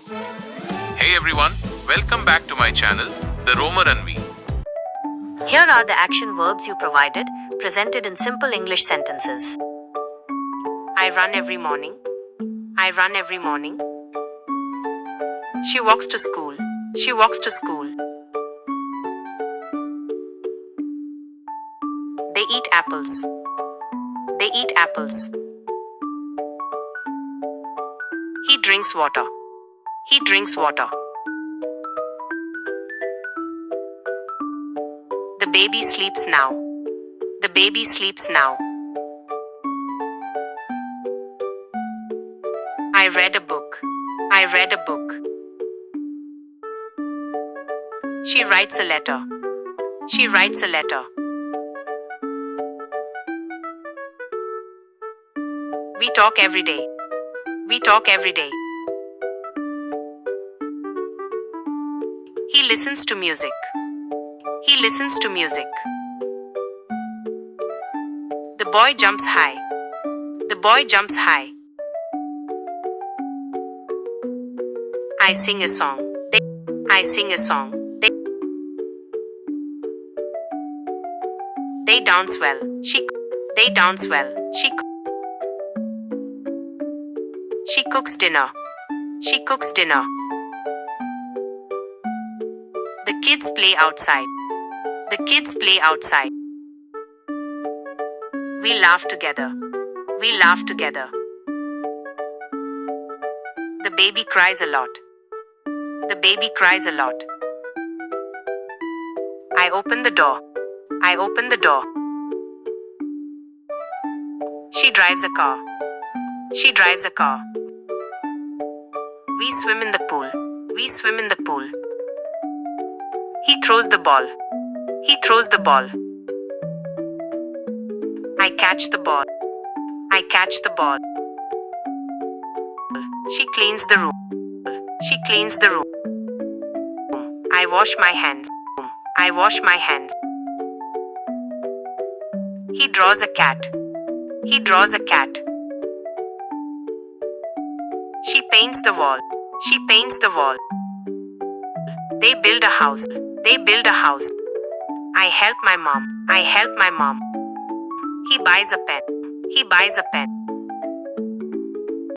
Hey everyone, welcome back to my channel, The Romer and Me. Here are the action verbs you provided, presented in simple English sentences. I run every morning. I run every morning. She walks to school. She walks to school. They eat apples. They eat apples. He drinks water. He drinks water. The baby sleeps now. The baby sleeps now. I read a book. I read a book. She writes a letter. She writes a letter. We talk every day. We talk every day. He listens to music. He listens to music. The boy jumps high. The boy jumps high. I sing a song. I sing a song. They dance well. They dance well. She cooks dinner. She cooks dinner. The kids play outside. The kids play outside. We laugh together. We laugh together. The baby cries a lot. The baby cries a lot. I open the door. I open the door. She drives a car. She drives a car. We swim in the pool. We swim in the pool. He throws the ball. He throws the ball. I catch the ball. I catch the ball. She cleans the room. She cleans the room. I wash my hands. I wash my hands. He draws a cat. He draws a cat. She paints the wall. She paints the wall. They build a house. They build a house. I help my mom. I help my mom. He buys a pen. He buys a pen.